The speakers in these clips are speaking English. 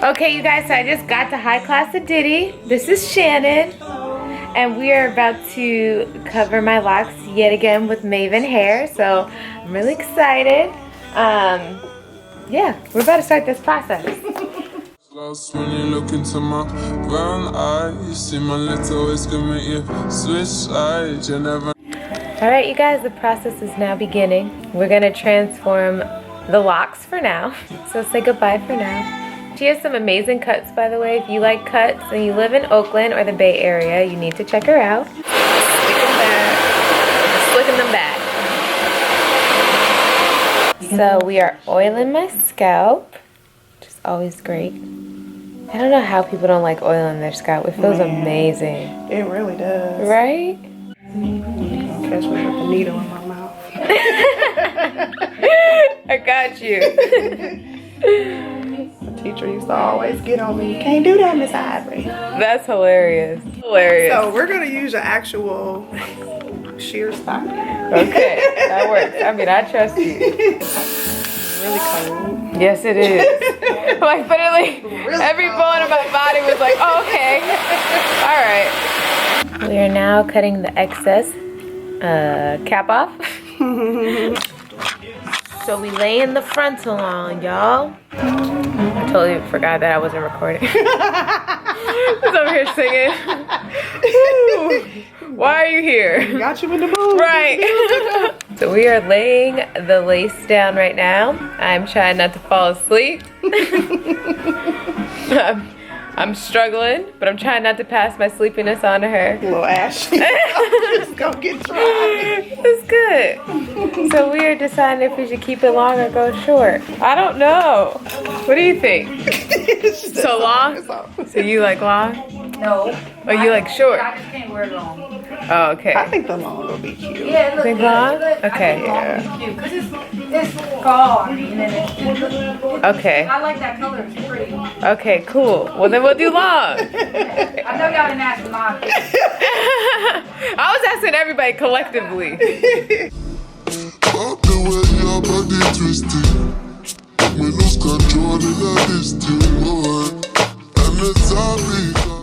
Okay, you guys, so I just got to High Class of Diddy. This is Shannon. And we are about to cover my locks yet again with Mayvenn Hair. So I'm really excited. Yeah, we're about to start this process. When you look into my brown eyes, you see my little whisker make you switch sides. You never. Alright, you guys, the process is now beginning. We're gonna transform the locks for now. So say goodbye for now. She has some amazing cuts, by the way. If you like cuts and you live in Oakland or the Bay Area, you need to check her out. Slicking them back. So we are oiling my scalp, which is always great. I don't know how people don't like oiling their scalp. It feels amazing. It really does. Right? Catch me with the needle in my mouth. I got you. The teacher used to always get on me. You can't do that, Miss Ivory. That's hilarious. Hilarious. So we're gonna use an actual shear style. Okay, that works. I mean, I trust you. Really cold. Yes, it is. Like, literally, every bone in my body was like, oh, okay. All right. We are now cutting the excess cap off. So we lay in the frontal on, y'all. I totally forgot that I wasn't recording. I was over here singing. Why are you here? Got you in the mood. Right. So we are laying the lace down right now. I'm trying not to fall asleep. I'm struggling, but I'm trying not to pass my sleepiness on to her. A little ashy. Just go get dry. It's good. So we are deciding if we should keep it long or go short. I don't know. What do you think? So long? So you like long? No. Or you like short? I just can't wear it long. Oh, okay. I think the long will be cute. Yeah, it looks Think good. long? It look- Okay. I think long is cute. Because it's fall, I mean, and Okay. I like that color. It's pretty. Okay, cool. Well, then we'll do long. I know y'all didn't ask for mine. I was asking everybody collectively.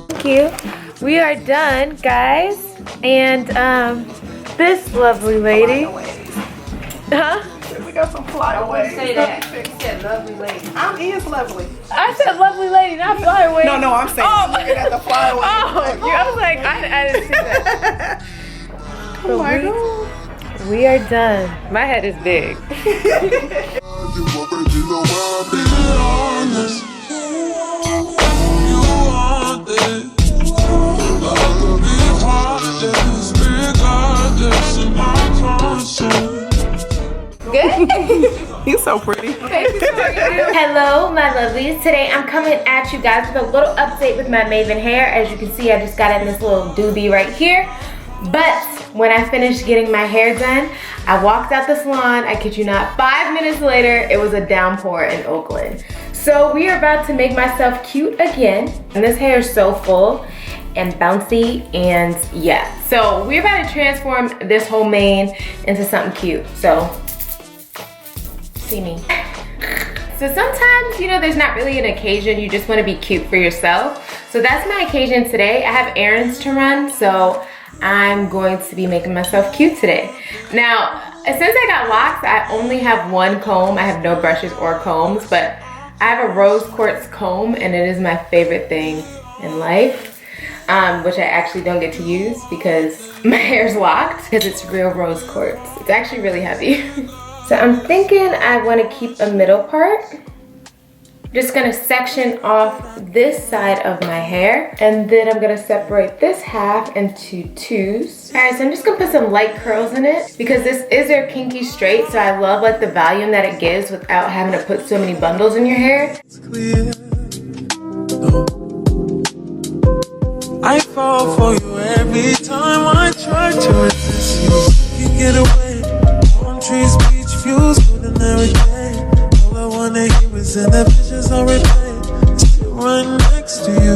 Thank you. We are done, guys. And this lovely lady. Huh? We got some flyaways. Say that. You said lovely lady. I'm is lovely. I said lovely lady, not flyaway. No, I'm saying I'm looking at the flyaways. Oh, I was like, I didn't see that. Oh my God. We are done. My head is big. Good? You're so pretty. Hello, my lovelies. Today I'm coming at you guys with a little update with my Mayvenn Hair. As you can see, I just got in this little doobie right here. But when I finished getting my hair done, I walked out the salon. I kid you not, 5 minutes later, it was a downpour in Oakland. So we are about to make myself cute again. And this hair is so full and bouncy, and yeah. So we're about to transform this whole mane into something cute. So see me. So sometimes, you know, there's not really an occasion, you just want to be cute for yourself. So that's my occasion today. I have errands to run, so I'm going to be making myself cute today. Now, since I got locks, I only have one comb. I have no brushes or combs, but I have a rose quartz comb, and it is my favorite thing in life, which I actually don't get to use because my hair's locked, because it's real rose quartz. It's actually really heavy. So I'm thinking I want to keep a middle part. Just gonna section off this side of my hair, and then I'm gonna separate this half into twos. All right, so I'm just gonna put some light curls in it because this is a kinky straight, so I love like the volume that it gives without having to put so many bundles in your hair. I fall for you every time I try to resist you. You get away. Palm trees, beach views, ordinary day. All I wanna hear is in the visions I replay. Still right next to you.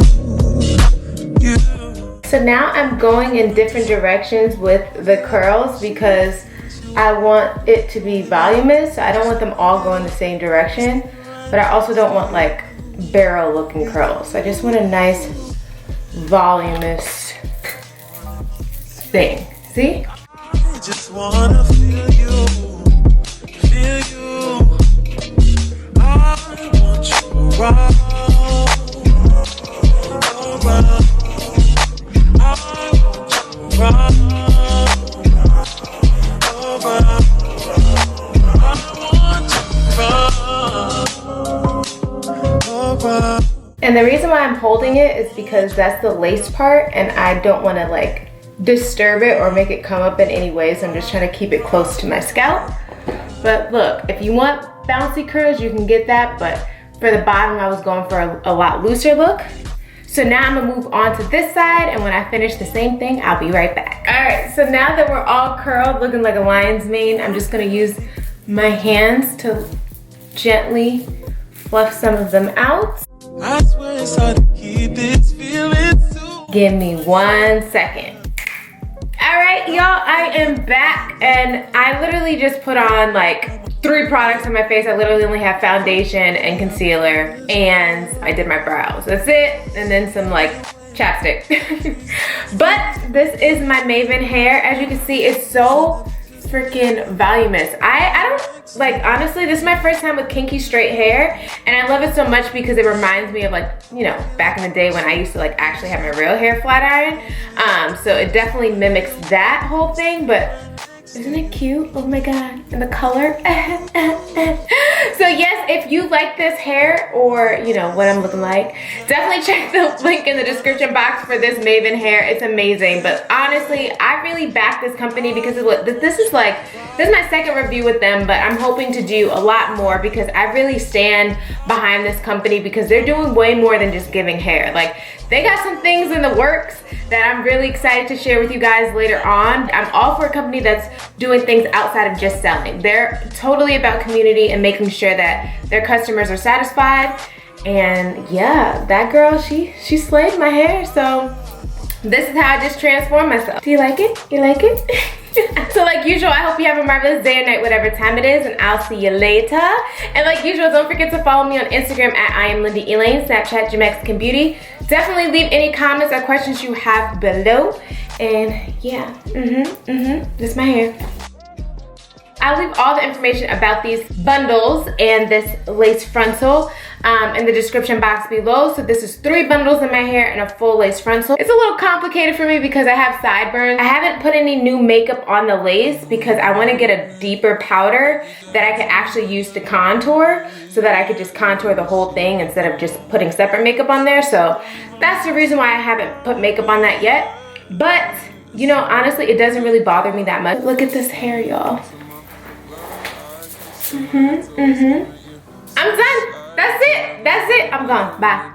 So now I'm going in different directions with the curls because I want it to be voluminous. So I don't want them all going the same direction, but I also don't want like barrel looking curls. So I just want a nice voluminous thing. See? Just wanna feel you, feel you. I want you around, around. I want you around, around. And the reason why I'm holding it is because that's the lace part and I don't want to like disturb it or make it come up in any way, so I'm just trying to keep it close to my scalp. But look, if you want bouncy curls, you can get that, but for the bottom I was going for a lot looser look. So now I'm gonna move on to this side, and when I finish the same thing, I'll be right back. All right, so now that we're all curled looking like a lion's mane, I'm just gonna use my hands to gently fluff some of them out. I swear it's hard to keep this feeling too. Give me 1 second. All right, y'all, I am back, and I literally just put on like 3 products on my face. I literally only have foundation and concealer, and I did my brows. That's it, and then some like chapstick. But this is my Mayvenn Hair. As you can see, it's so freaking voluminous. I don't, like, honestly, this is my first time with kinky straight hair, and I love it so much because it reminds me of, like, you know, back in the day when I used to like actually have my real hair flat iron. So it definitely mimics that whole thing, but isn't it cute? Oh my god. And the color. So yes, if you like this hair, or you know what I'm looking like, definitely check the link in the description box for this Mayvenn Hair. It's amazing. But honestly, I really back this company because this is my second review with them, but I'm hoping to do a lot more because I really stand behind this company because they're doing way more than just giving hair. Like, they got some things in the works that I'm really excited to share with you guys later on. I'm all for a company that's doing things outside of just selling. They're totally about community and making sure that their customers are satisfied. And yeah, that girl, she slayed my hair. So this is how I just transformed myself. Do you like it? You like it? So like usual, I hope you have a marvelous day or night, whatever time it is, and I'll see you later. And like usual, don't forget to follow me on Instagram at iamLindaElaine, Snapchat, Mexican Beauty. Definitely leave any comments or questions you have below. And yeah, this is my hair. I'll leave all the information about these bundles and this lace frontal in the description box below. So this is 3 bundles in my hair and a full lace frontal. It's a little complicated for me because I have sideburns. I haven't put any new makeup on the lace because I want to get a deeper powder that I can actually use to contour, so that I could just contour the whole thing instead of just putting separate makeup on there. So that's the reason why I haven't put makeup on that yet. But you know, honestly, it doesn't really bother me that much. Look at this hair, y'all. I'm done. That's it. I'm gone. Bye.